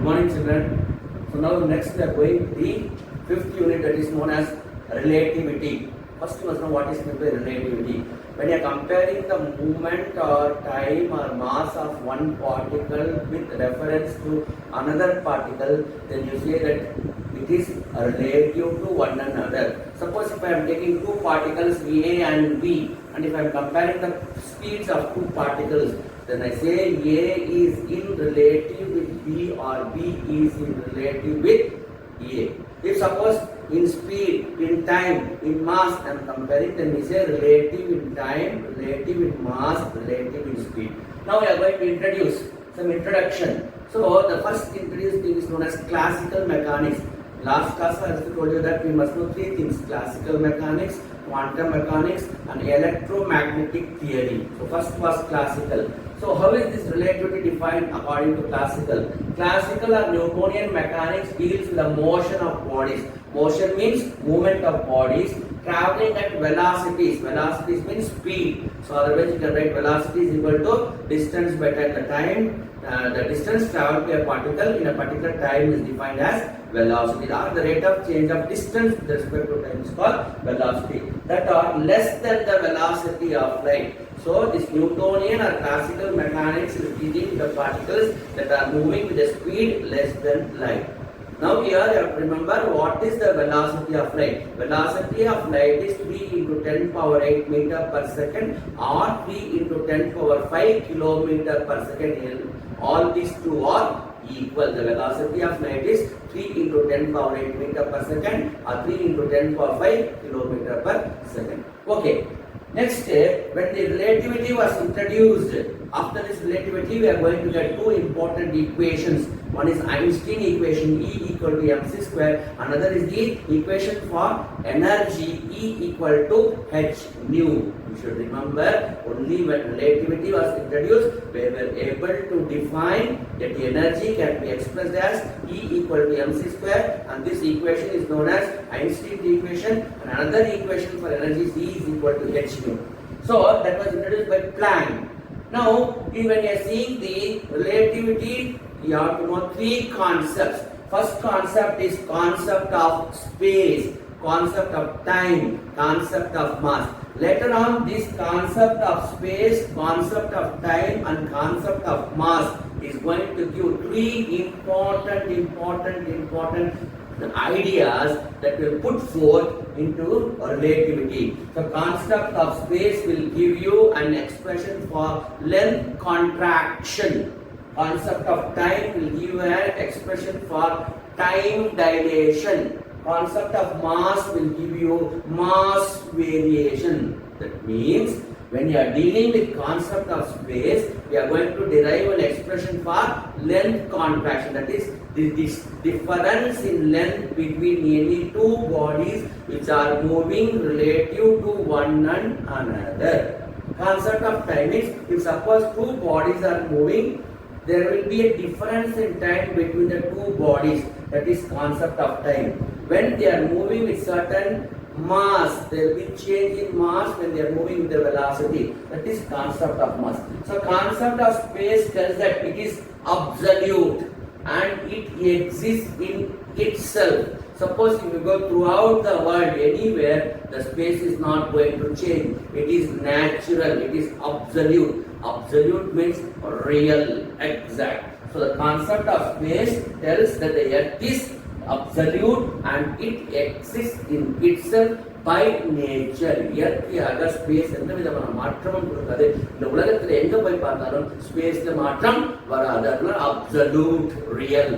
Good morning, children. So now next we are going to the fifth unit, that is known as relativity. First you must know what is meant by relativity. When you are comparing the movement or time or mass of one particle with reference to another particle, then you say that it is relative to one another. Suppose if I am taking two particles A and B, and if I am comparing the speeds of two particles, then I say A is in relative with B or B is in relative with A. If suppose in speed, in time, in mass I am comparing, then we say relative in time, relative in mass, relative in speed. Now we are going to introduce some introduction. So the first introduced thing is known as classical mechanics. Last class I also told you that we must know three things: classical mechanics, quantum mechanics and electromagnetic theory. So first was classical. So how is this relativity defined according to classical? Classical or Newtonian mechanics deals with the motion of bodies. Motion means movement of bodies traveling at velocities. Velocities means speed. So otherwise you can write velocity is equal to distance by time. The time, the distance traveled by a particle in a particular time is defined as velocity, or the rate of change of distance with respect to time is called velocity, that are less than the velocity of light. So this Newtonian or classical mechanics is dealing with the particles that are moving with a speed less than light. Now here you have to remember what is the velocity of light. Velocity of light is 3 into 10 power 8 meter per second or 3 into 10 power 5 kilometer per second. All these two are equal. The velocity of light is 3 into 10 power 8 meter per second or 3 into 10 power 5 kilometer per second. Okay. Next, when the relativity was introduced, after this relativity we are going to get two important equations. One is Einstein equation, E equal to mc square. Another is the equation for energy, E equal to h nu. You should remember, only when relativity was introduced we were able to define that the energy can be expressed as E equal to mc square, and this equation is known as Einstein equation, and another equation for energy is E is equal to h nu. So that was introduced by Planck. Now when you are seeing the relativity, you have to know three concepts. First concept is concept of space, concept of time, concept of mass. Later on, this concept of space, concept of time and concept of mass is going to give three important ideas that will put forth into relativity. The concept of space will give you an expression for length contraction. Concept of time will give you an expression for time dilation. Concept of mass will give you mass variation. That means when you are dealing with concept of space, we are going to derive an expression for length contraction. That is this difference in length between any two bodies which are moving relative to one another. Concept of time is, if suppose two bodies are moving, there will be a difference in time between the two bodies. That is concept of time. When they are moving with certain mass, there will be change in mass when they are moving with the velocity. That is concept of mass. So concept of space tells that it is absolute and it exists in itself. Suppose if you go throughout the world anywhere, the space is not going to change. It is natural, it is absolute. Absolute means real, exact. So the concept of space tells that the earth is absolute and it exists in itself by nature. இயற்கையாக space எந்த விதமான மாற்றமும் கொடுக்காது. இந்த உலகத்தில் எங்க போய் பார்த்தாலும் ஸ்பேஸ்ல மாற்றம் வராது. அதனால absolute real.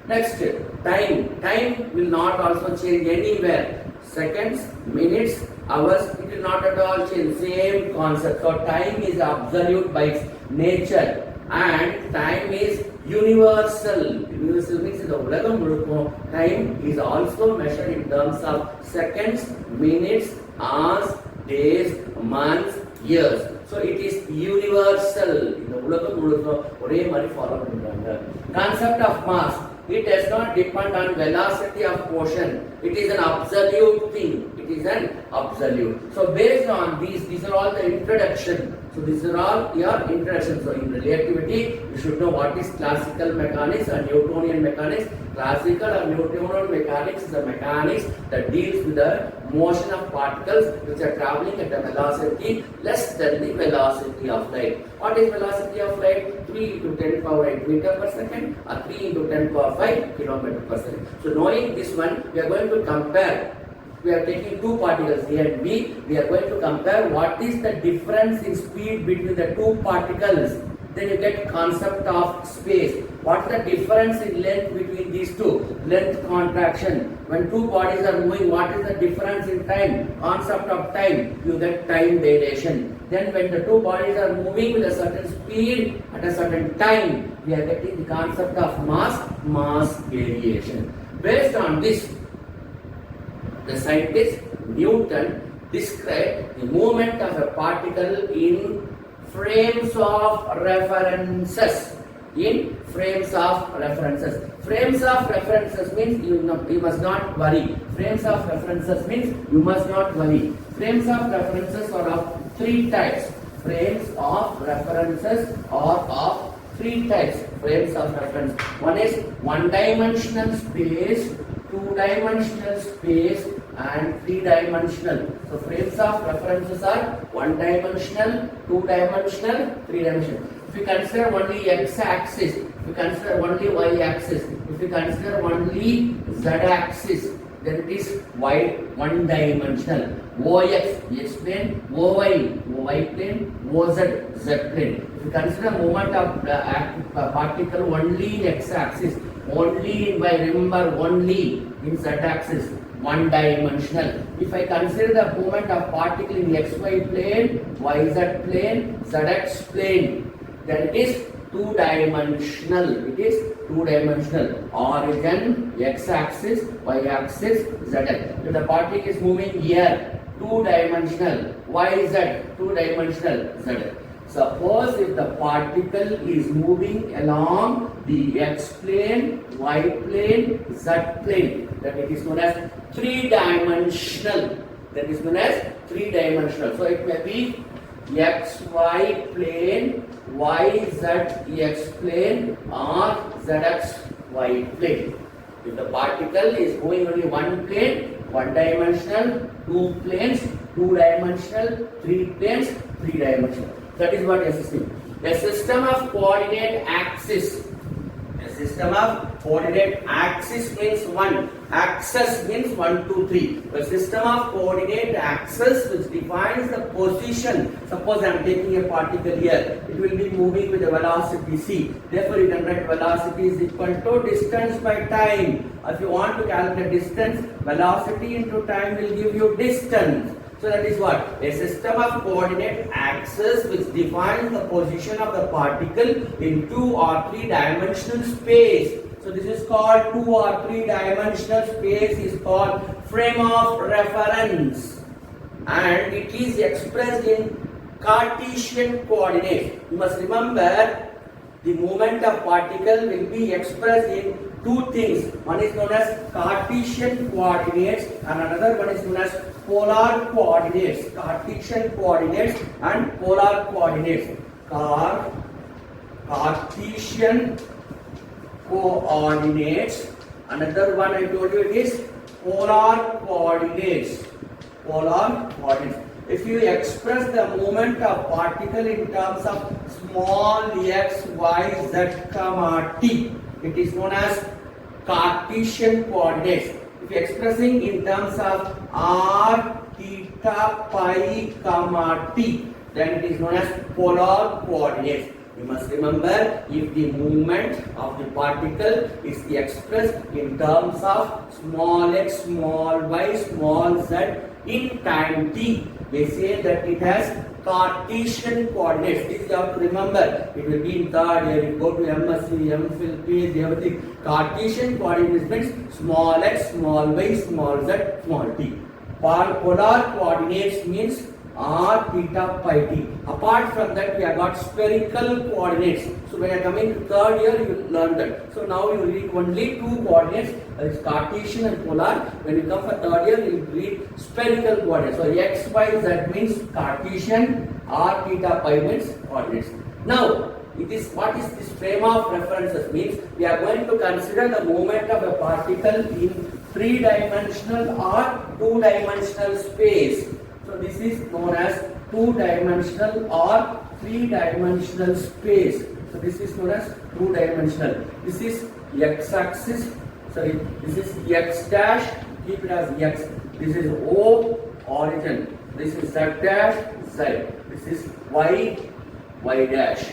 Next, time. Time will not also change anywhere. Seconds, minutes, hours, it will not at all change. Same concept. So time is absolute by its nature, and time is universal. Universal means the உலகம் முழுக்கும் time is also measured in terms of seconds, minutes, hours, days, months, years. So it is universal. இந்த உலகம் முழுக்கும் ஒரே மாதிரி follow பண்றாங்க. Concept of mass. It does not depend on velocity of motion. It is an absolute thing. It is an absolute. So based on these are all the introduction. So these are all your introduction. So in relativity, you should know what is classical mechanics and Newtonian mechanics. Classical or Newtonian mechanics is the mechanics that deals with the motion of particles which are traveling at a velocity less than the velocity of light. What is velocity of light? 3 into 10 power 8 meter per second or 3 into 10 power 5 kilometer per second. So knowing this one, we are going to compare. We are taking two particles A and B. We are going to compare what is the difference in speed between the two particles. Then you get concept of space. What is the difference in length between these two? Length contraction. When two bodies are moving, what is the difference in time? Concept of time. You get time dilation. Then when the two bodies are moving with a certain speed at a certain time, we are getting the concept of mass variation. Based on this, the scientist Newton described the movement of a particle in frames of references. In frames of references. Frames of references means you must not worry. Frames of references means you must not worry. Frames of references are of three types. Frames of references are of three types. Frames of reference. One is one-dimensional space, two-dimensional space, and three-dimensional. So frames of references are one-dimensional, two-dimensional, three-dimensional. If you consider only x-axis, if you consider only y-axis, if you consider only z-axis, then it is one-dimensional. OX, x plane, OY, y plane, OZ, z plane. If you consider movement of particle only in x-axis, only in y, remember only in z-axis, one-dimensional. If I consider the movement of particle in xy plane, yz plane, zx plane, then it is two-dimensional. It is two-dimensional. Origin, x-axis, y-axis, zx. If the particle is moving here, two-dimensional. Yz, two-dimensional. Zx. Suppose if the particle is moving along the x plane, y plane, z plane, then it is known as three-dimensional. That is known as three-dimensional. So it may be xy plane, yz plane, or zx y plane. If the particle is going only one plane, one-dimensional, two planes, two-dimensional, three planes, three-dimensional. That is what a system. A system of coordinate axis. A system of coordinate axis means one. Axis means 1, 2, 3. A system of coordinate axis which defines the position. Suppose I am taking a particle here. It will be moving with a velocity c. Therefore, you can write velocity is equal to distance by time. If you want to calculate distance, velocity into time will give you distance. So that is what? A system of coordinate axis which defines the position of the particle in 2 or 3 dimensional space. So this is called 2 or 3 dimensional space is called frame of reference, and it is expressed in Cartesian coordinates. You must remember the movement of particle will be expressed in two things. One is known as Cartesian coordinates and another one is known as polar coordinates. Cartesian coordinates and polar coordinates. Cartesian coordinates. Another one I told you it is polar coordinates. Polar coordinates. If you express the movement of particle in terms of small x, y, z, comma, t, it is known as Cartesian coordinates. If you are expressing in terms of r, theta, pi, comma, t, then it is known as polar coordinates. You must remember, if the movement of the particle is expressed in terms of small x, small y, small z in time t, they say that it has Cartesian coordinates. This you have to remember. It will be in third year. You go to MSc, MPhil, PhD, everything. Cartesian coordinates means small x, small y, small z, small t. Polar coordinates means r, theta, pi, t. Apart from that, we have got spherical coordinates. So when you are coming to third year, you learn that. So now you read only two coordinates, that is Cartesian and polar. When you come for third year, you read spherical coordinates. So x, y, z means Cartesian, r theta pi means coordinates. Now, what is this frame of references means? We are going to consider the movement of a particle in three-dimensional or two-dimensional space. So this is known as two-dimensional or three-dimensional space. So this is known as two-dimensional. This is x-axis. Sorry, this is x dash. Keep it as x. This is O, origin. This is z dash, z. This is y, y dash.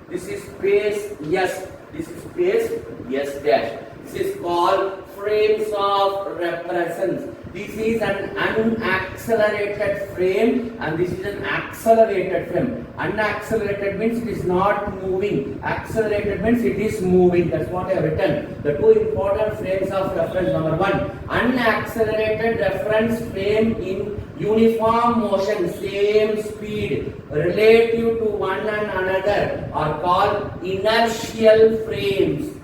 This is space S. This is space S dash. This is called frames of reference. This is an unaccelerated frame and this is an accelerated frame. Unaccelerated means it is not moving. Accelerated means it is moving. That's what I have written. The two important frames of reference. Number one, unaccelerated reference frame in uniform motion, same speed, relative to one and another are called inertial frames.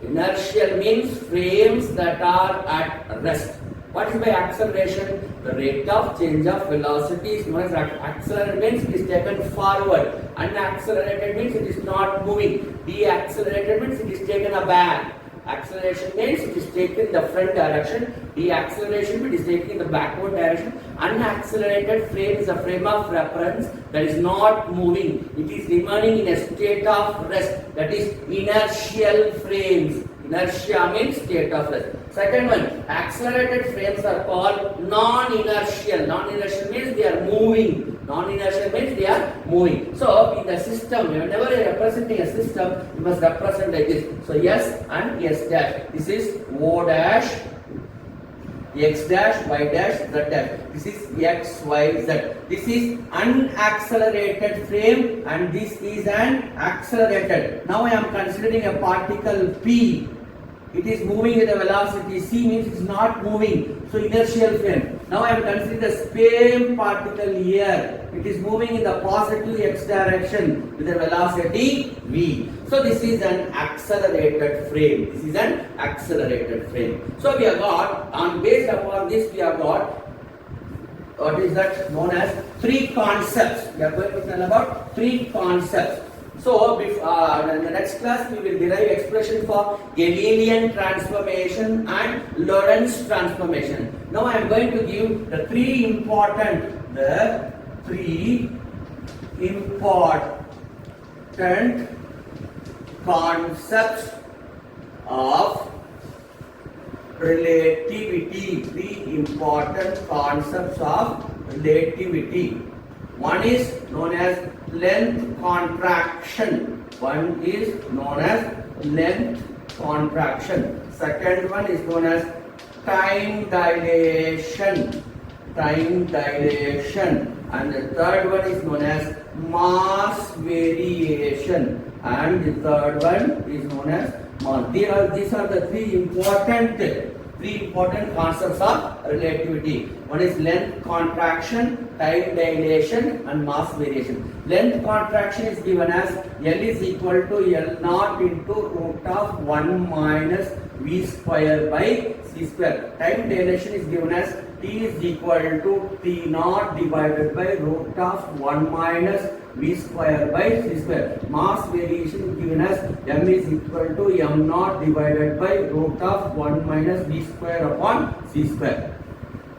Inertial means frames that are at rest. What is by acceleration? The rate of change of velocity is known as accelerated means it is taken forward. Unaccelerated means it is not moving. Deaccelerated means it is taken back. Acceleration means it is taken in the front direction. Deacceleration means it is taken in the backward direction. Unaccelerated frame is a frame of reference that is not moving. It is remaining in a state of rest. That is inertial frames. Inertia means state of rest. Second one, accelerated frames are called non-inertial. Non-inertial means they are moving. Non-inertial means they are moving. So in the system, whenever you are representing a system, you must represent like this. So S and S dash. This is O dash, X dash, Y dash, Z dash. This is X, Y, Z. This is unaccelerated frame and this is an accelerated. Now I am considering a particle P. It is moving with a velocity. C means it is not moving. So inertial frame. Now I am considering the same particle here. It is moving in the positive x direction with a velocity v. So this is an accelerated frame. This is an accelerated frame. So we have got, based upon this, we have got what is that known as three concepts. We are going to tell about three concepts. So, in the next class, we will derive expression for Galilean transformation and Lorentz transformation. Now, I am going to give the three important concepts of relativity. Three important concepts of relativity. One is known as length contraction. One is known as length contraction. Second one is known as time dilation. Time dilation. And the third one is known as mass variation. And the third one is known as mass. These are the three important concepts of relativity. One is length contraction, time dilation and mass variation. Length contraction is given as L is equal to L naught into root of 1 minus V square by C square. Time dilation is given as T is equal to T naught divided by root of 1 minus V square by C square. Mass variation is given as M is equal to M naught divided by root of 1 minus V square upon C square.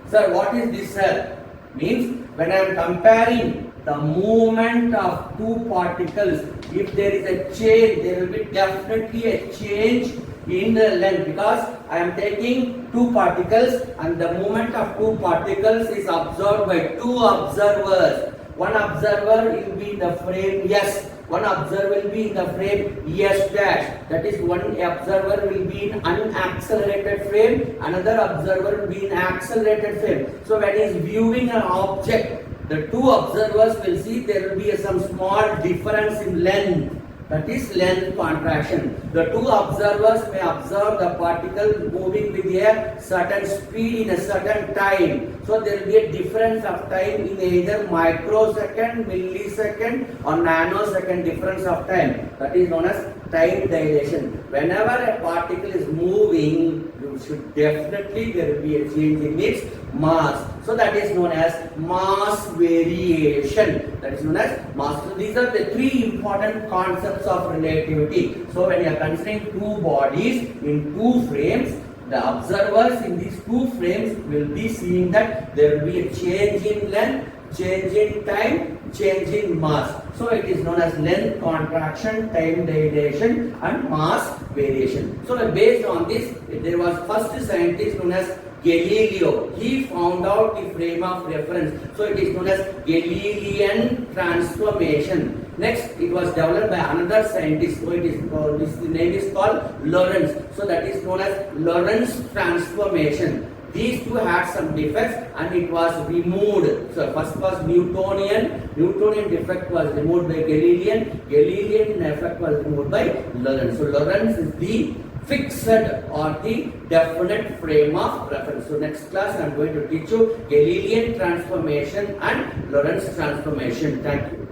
Sir, what is this, sir? Means when I am comparing the movement of two particles, if there is a change, there will be definitely a change in the length, because I am taking two particles and the movement of two particles is observed by two observers. One observer will be in the frame S, one observer will be in the frame S dash. That is, one observer will be in unaccelerated frame, another observer will be in accelerated frame. So when he is viewing an object, the two observers will see there will be some small difference in length. That is length contraction. The two observers may observe the particle moving with a certain speed in a certain time. So there will be a difference of time in either microsecond, millisecond or nanosecond difference of time. That is known as time dilation. Whenever a particle is moving, you should definitely there will be a change in its mass. So that is known as mass variation. That is known as mass. So these are the three important concepts of relativity. So when you are considering two bodies in two frames, the observers in these two frames will be seeing that there will be a change in length, change in time, change in mass. So it is known as length contraction, time dilation and mass variation. So based on this, there was first scientist known as Galileo. He found out the frame of reference. So it is known as Galilean transformation. Next, it was developed by another scientist. So it is called, his name is called Lorentz. So that is known as Lorentz transformation. These two had some defects and it was removed. So first was Newtonian. Newtonian defect was removed by Galilean. Galilean effect was removed by Lorentz. So Lorentz is the fixed or the definite frame of reference. So next class I am going to teach you Galilean transformation and Lorentz transformation. Thank you.